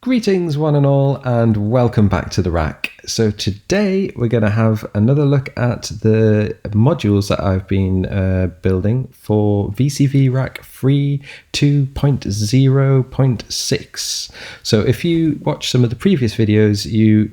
Greetings one and all, and welcome back to the Rack. So today we're going to have another look at the modules that I've been building for VCV Rack Free 2.0.6. So if you watch some of the previous videos, you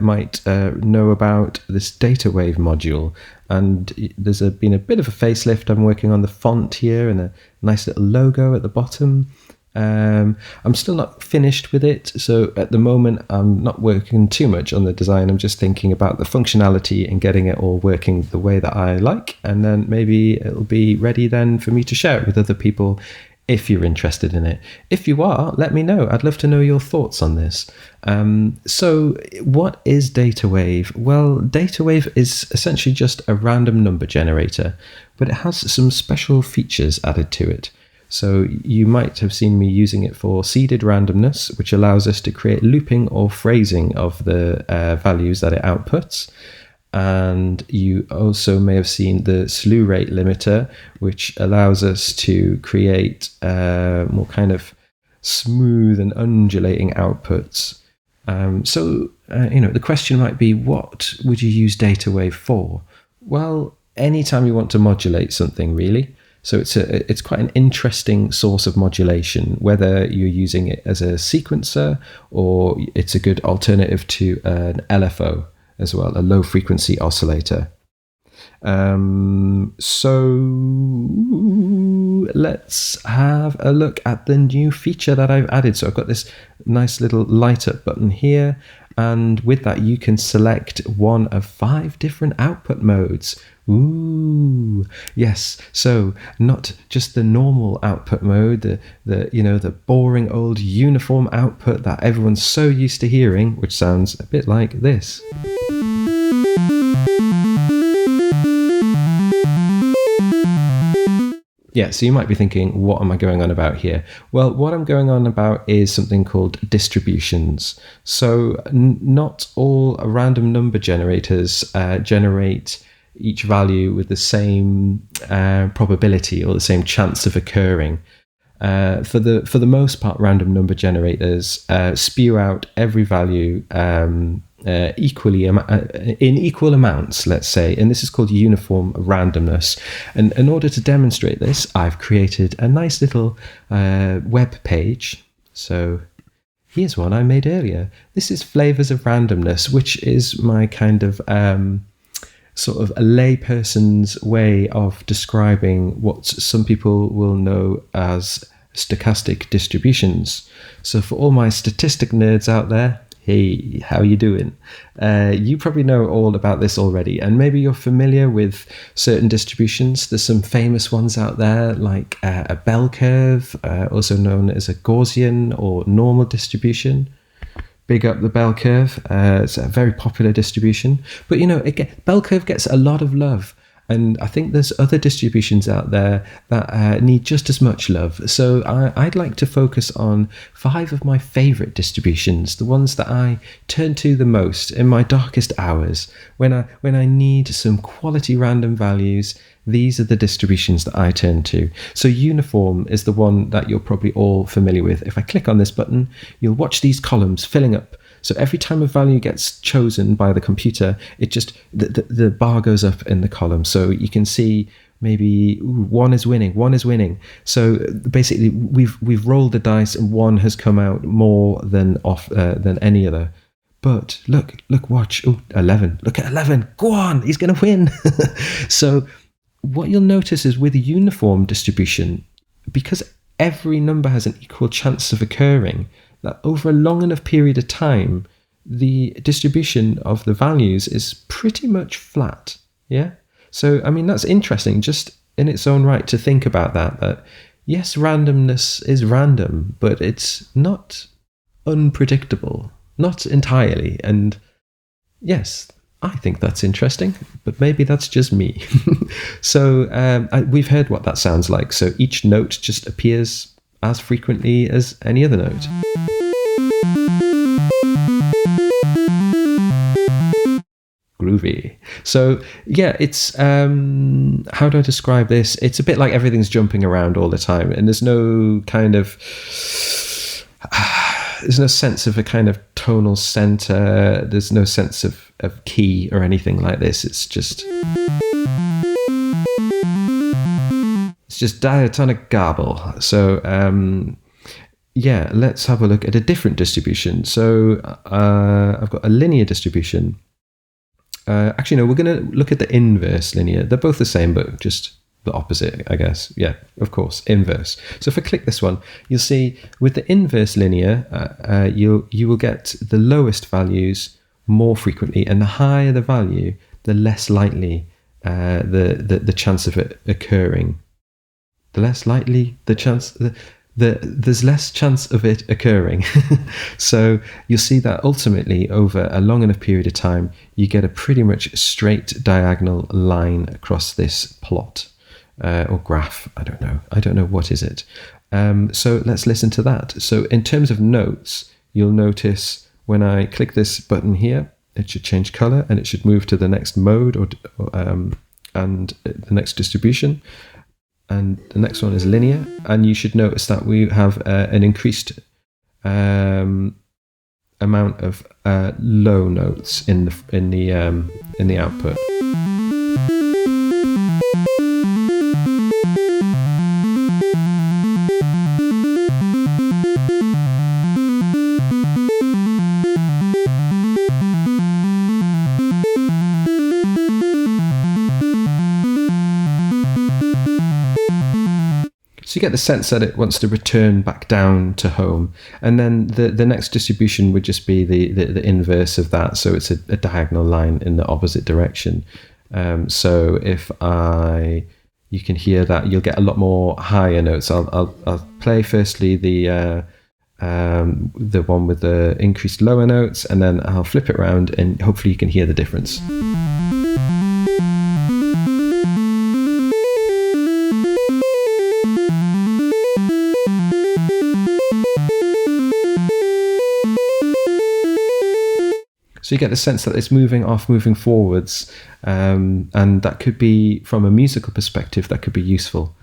might know about this Datawave module. And there's been a bit of a facelift. I'm working on the font here and a nice little logo at the bottom. I'm still not finished with it, so at the moment I'm not working too much on the design. I'm just thinking about the functionality and getting it all working the way that I like, and then maybe it'll be ready then for me to share it with other people if you're interested in it. If you are, let me know. I'd love to know your thoughts on this. So what is Datawave? Well, Datawave is essentially just a random number generator, but it has some special features added to it. So you might have seen me using it for seeded randomness, which allows us to create looping or phrasing of the values that it outputs. And you also may have seen the slew rate limiter, which allows us to create more kind of smooth and undulating outputs. The question might be, what would you use Datawave for? Well, anytime you want to modulate something, really. So it's quite an interesting source of modulation, whether you're using it as a sequencer or it's a good alternative to an LFO as well, a low frequency oscillator. So let's have a look at the new feature that I've added. So I've got this nice little light up button here, and with that you can select one of 5 different output modes. Ooh, yes. So not just the normal output mode, the boring old uniform output that everyone's so used to hearing, which sounds a bit like this. Yeah, so you might be thinking, what am I going on about here? Well, what I'm going on about is something called distributions. So not all random number generators generate each value with the same probability or the same chance of occurring. For the most part, random number generators spew out every value equally in equal amounts, let's say, and this is called uniform randomness. And in order to demonstrate this, I've created a nice little web page. So here's one I made earlier. This is Flavours of Randomness, which is my kind of sort of a layperson's way of describing what some people will know as stochastic distributions. So for all my statistic nerds out there, hey, how you doing? You probably know all about this already, and maybe you're familiar with certain distributions. There's some famous ones out there, like a bell curve, also known as a Gaussian or normal distribution. Big up the bell curve. It's a very popular distribution. But, bell curve gets a lot of love. And I think there's other distributions out there that need just as much love. So I'd like to focus on 5 of my favorite distributions, the ones that I turn to the most in my darkest hours. When I need some quality random values, these are the distributions that I turn to. So uniform is the one that you're probably all familiar with. If I click on this button, you'll watch these columns filling up. So every time a value gets chosen by the computer, it just the bar goes up in the column. So you can see maybe 1 is winning. So basically, we've rolled the dice and 1 has come out more than any other. But look, watch. 11. Look at 11. Go on, he's going to win. So what you'll notice is with a uniform distribution, because every number has an equal chance of occurring, that over a long enough period of time, the distribution of the values is pretty much flat. Yeah. So, that's interesting just in its own right to think about that yes, randomness is random, but it's not unpredictable, not entirely. And yes, I think that's interesting, but maybe that's just me. So we've heard what that sounds like. So each note just appears as frequently as any other note. Groovy. So yeah, it's how do I describe this? It's a bit like everything's jumping around all the time, and there's no kind of there's no sense of a kind of tonal center. There's no sense of key or anything like this. It's just diatonic garble. So yeah, let's have a look at a different distribution. So I've got a linear distribution. Actually, no, we're going to look at the inverse linear. They're both the same, but just the opposite, I guess. Yeah, of course, inverse. So if I click this one, you'll see with the inverse linear, you will get the lowest values more frequently, and the higher the value, the less likely the chance of it occurring. The less likely the chance. There's less chance of it occurring. So you'll see that ultimately over a long enough period of time, you get a pretty much straight diagonal line across this plot or graph. I don't know what is it. So let's listen to that. So in terms of notes, you'll notice when I click this button here, it should change color and it should move to the next mode and the next distribution. And the next one is linear, and you should notice that we have an increased amount of low notes in the output. So you get the sense that it wants to return back down to home. And then the next distribution would just be the inverse of that. So it's a diagonal line in the opposite direction. So if you can hear that, you'll get a lot more higher notes. I'll play firstly the one with the increased lower notes, and then I'll flip it around and hopefully you can hear the difference. So you get the sense that it's moving forwards, and that could be, from a musical perspective, that could be useful.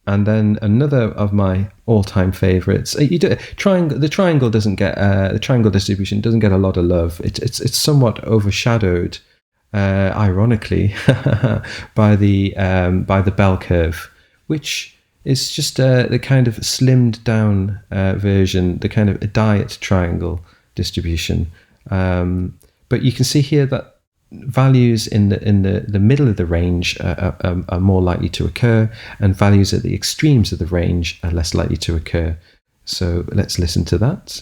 And then another of my all-time favorites, the triangle doesn't get the triangle distribution doesn't get a lot of love. It's somewhat overshadowed, ironically, by the bell curve, which is just the kind of slimmed down version, the kind of a diet triangle distribution. But you can see here that values in the middle of the range are more likely to occur, and values at the extremes of the range are less likely to occur. So let's listen to that.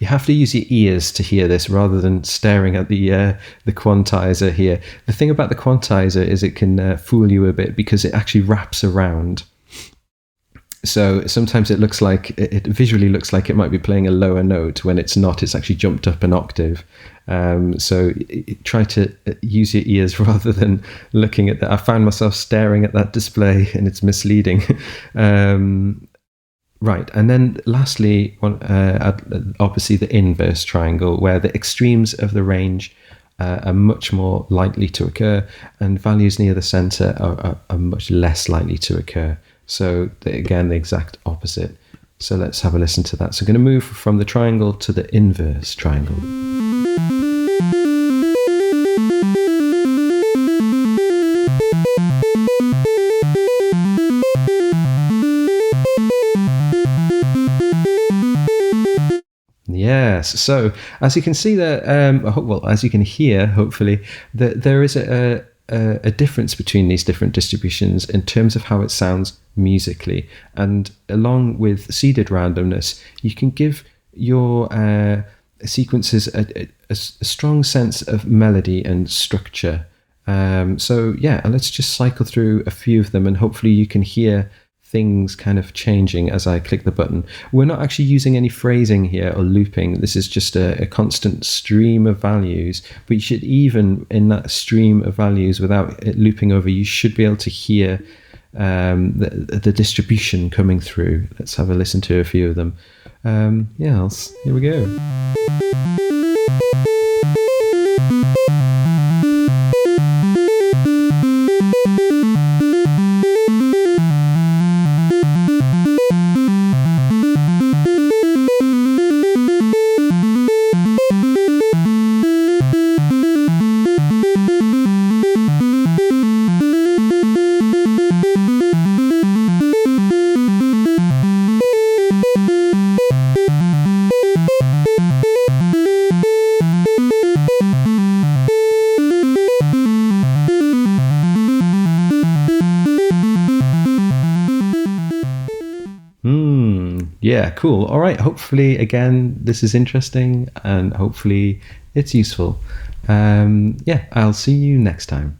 You have to use your ears to hear this rather than staring at the quantizer here. The thing about the quantizer is it can fool you a bit because it actually wraps around. So sometimes it visually looks like it might be playing a lower note when it's not. It's actually jumped up an octave. So try to use your ears rather than looking at that. I found myself staring at that display and it's misleading. Right, and then lastly, obviously the inverse triangle, where the extremes of the range are much more likely to occur, and values near the center are much less likely to occur. So again, the exact opposite. So let's have a listen to that. So I'm going to move from the triangle to the inverse triangle. Yes, so as you can see there, as you can hear, hopefully, there is a difference between these different distributions in terms of how it sounds musically. And along with seeded randomness, you can give your sequences a strong sense of melody and structure. So yeah, let's just cycle through a few of them and hopefully you can hear things kind of changing as I click the button. We're not actually using any phrasing here or looping. This is just a constant stream of values, but you should, even in that stream of values without it looping over, you should be able to hear the distribution coming through. Let's have a listen to a few of them. Here we go. Yeah, cool. All right. Hopefully, again, this is interesting and hopefully it's useful. Yeah, I'll see you next time.